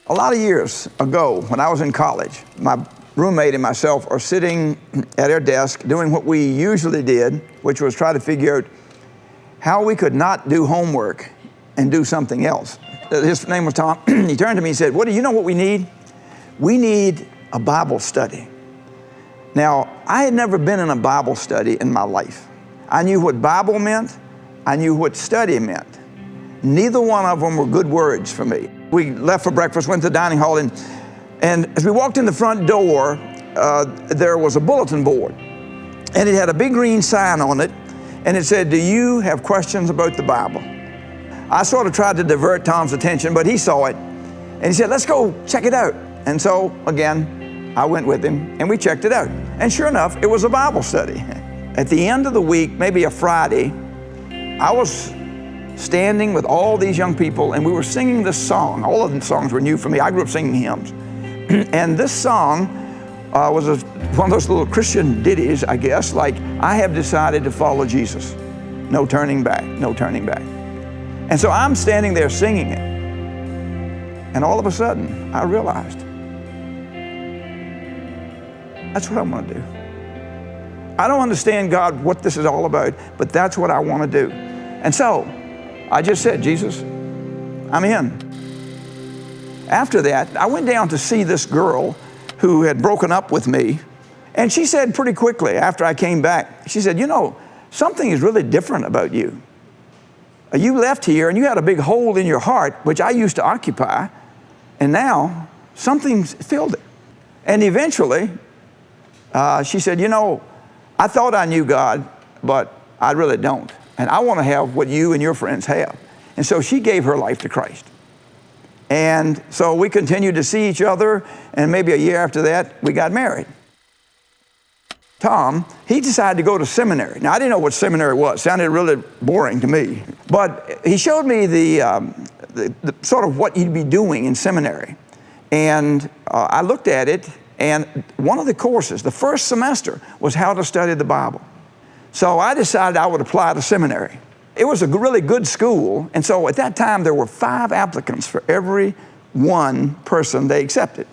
A lot of years ago, when I was in college, my roommate and myself are sitting at our desk doing what we usually did, which was try to figure out how we could not do homework and do something else. His name was Tom. He turned to me and said, "Woody, you know what we need? We need a Bible study." Now, I had never been in a Bible study in my life. I knew what Bible meant. I knew what study meant. Neither one of them were good words for me. We left for breakfast, went to the dining hall, and as we walked in the front door, there was a bulletin board. And it had a big green sign on it, and it said, "Do you have questions about the Bible?" I sort of tried to divert Tom's attention, but he saw it, and he said, "Let's go check it out." And so, again, I went with him, and we checked it out. And sure enough, it was a Bible study. At the end of the week, maybe a Friday, I was standing with all these young people, and we were singing this song. All of the songs were new for me. I grew up singing hymns. And this song was one of those little Christian ditties, I guess, like, "I have decided to follow Jesus. No turning back, no turning back." And so I'm standing there singing it. And all of a sudden, I realized, that's what I want to do. I don't understand, God, what this is all about, but that's what I want to do. And so I just said, "Jesus, I'm in." After that, I went down to see this girl who had broken up with me. And she said pretty quickly after I came back, she said, "You know, something is really different about you. You left here and you had a big hole in your heart, which I used to occupy, and now something's filled it." And eventually, she said, "You know, I thought I knew God, but I really don't. And I want to have what you and your friends have." And so she gave her life to Christ. And so we continued to see each other, and maybe a year after that, we got married. Tom, he decided to go to seminary. Now, I didn't know what seminary was. It sounded really boring to me. But he showed me the sort of what you'd be doing in seminary. And I looked at it, and one of the courses, the first semester, was how to study the Bible. So I decided I would apply to seminary. It was a really good school, and so at that time there were 5 applicants for every one person they accepted.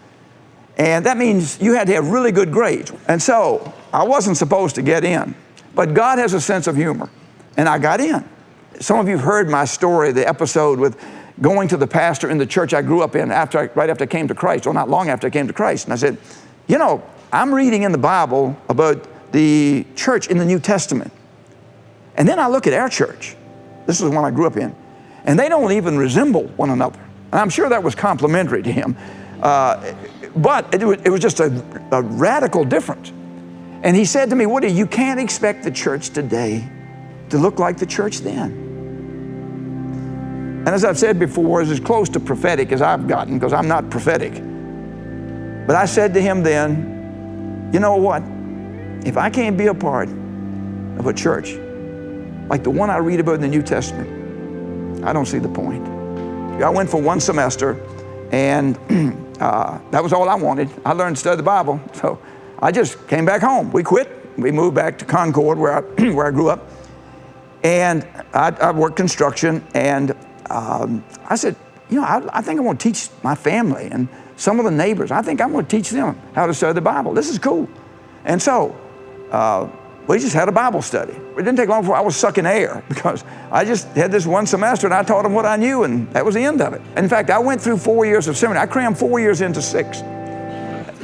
And that means you had to have really good grades. And so I wasn't supposed to get in, but God has a sense of humor, and I got in. Some of you have heard my story, the episode with going to the pastor in the church I grew up in right after I came to Christ, or not long after I came to Christ. And I said, "You know, I'm reading in the Bible about the church in the New Testament. And then I look at our church," this is the one I grew up in, "and they don't even resemble one another." And I'm sure that was complimentary to him. But it was just a radical difference. And he said to me, "Woody, you can't expect the church today to look like the church then." And as I've said before, it's as close to prophetic as I've gotten, because I'm not prophetic. But I said to him then, "You know what? If I can't be a part of a church like the one I read about in the New Testament, I don't see the point." I went for one semester, and that was all I wanted. I learned to study the Bible, so I just came back home. We quit. We moved back to Concord, where I grew up, and I worked construction. And I said, "You know, I think I want to teach my family and some of the neighbors. I think I'm going to teach them how to study the Bible. This is cool." And so we just had a Bible study. It didn't take long before I was sucking air, because I just had this one semester and I taught them what I knew, and that was the end of it. In fact, I went through 4 years of seminary. I crammed 4 years into 6.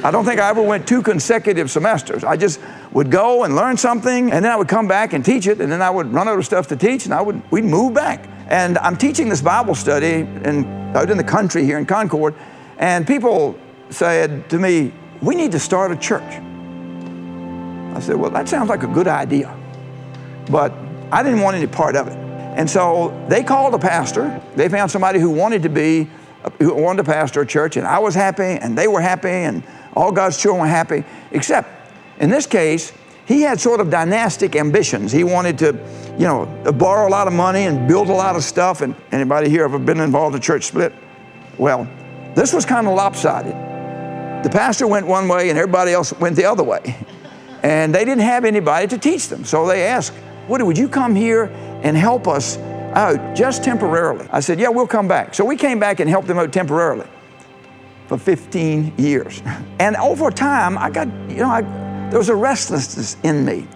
I don't think I ever went 2 consecutive semesters. I just would go and learn something, and then I would come back and teach it, and then I would run out of stuff to teach, and we'd move back. And I'm teaching this Bible study out in the country here in Concord, and people said to me, "We need to start a church." I said, "Well, that sounds like a good idea." But I didn't want any part of it. And so they called a pastor. They found somebody who wanted to pastor a church, and I was happy, and they were happy, and all God's children were happy, except in this case, he had sort of dynastic ambitions. He wanted to, borrow a lot of money and build a lot of stuff. And anybody here ever been involved in a church split? Well, this was kind of lopsided. The pastor went one way and everybody else went the other way. And they didn't have anybody to teach them. So they asked, "Woody, would you come here and help us out just temporarily?" I said, "Yeah, we'll come back." So we came back and helped them out temporarily. for 15 years. And over time, I got, there was a restlessness in me.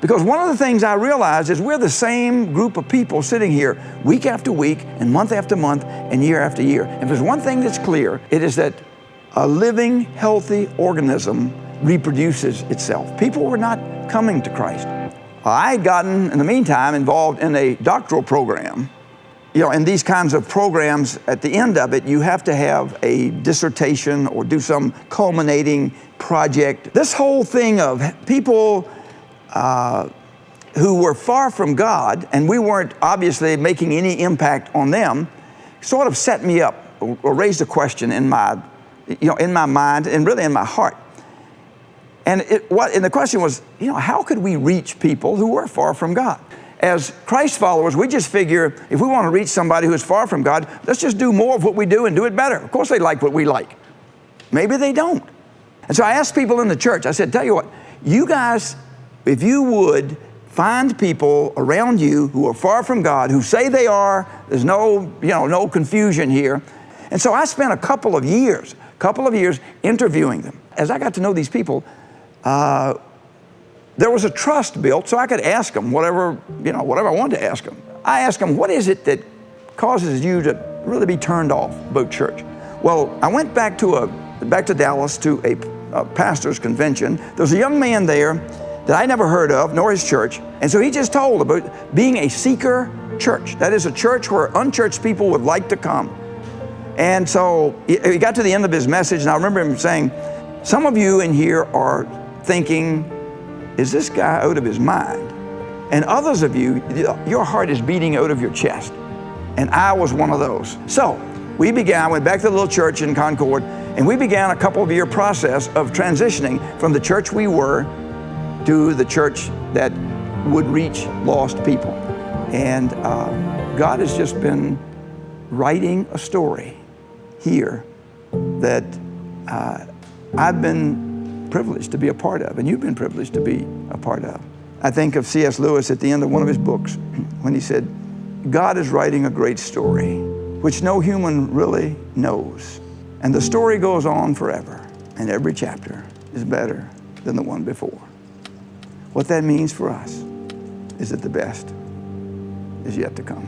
Because one of the things I realized is we're the same group of people sitting here week after week and month after month and year after year. If there's one thing that's clear, it is that a living, healthy organism reproduces itself. People were not coming to Christ. I had gotten, in the meantime, involved in a doctoral program. In these kinds of programs, at the end of it, you have to have a dissertation or do some culminating project. This whole thing of people who were far from God, and we weren't obviously making any impact on them, sort of set me up or raised a question in my mind and really in my heart. And the question was, how could we reach people who were far from God? As Christ followers, we just figure if we want to reach somebody who is far from God, let's just do more of what we do and do it better. Of course they like what we like. Maybe they don't. And so I asked people in the church, I said, tell you what, you guys, if you would find people around you who are far from God, who say they are, there's no confusion here. And so I spent a couple of years interviewing them. As I got to know these people, there was a trust built so I could ask them whatever I wanted to ask them. I asked them, what is it that causes you to really be turned off about church? Well, I went back to Dallas to a pastor's convention. There was a young man there that I never heard of, nor his church. And so he just told about being a seeker church. That is a church where unchurched people would like to come. And so he got to the end of his message, and I remember him saying, some of you in here are thinking, is this guy out of his mind? And others of you, your heart is beating out of your chest. And I was one of those. So I went back to the little church in Concord, and we began a couple of year process of transitioning from the church we were to the church that would reach lost people. And God has just been writing a story here that I've been privileged to be a part of, and you've been privileged to be a part of. I think of C.S. Lewis at the end of one of his books when he said, God is writing a great story which no human really knows. And the story goes on forever, and every chapter is better than the one before. What that means for us is that the best is yet to come.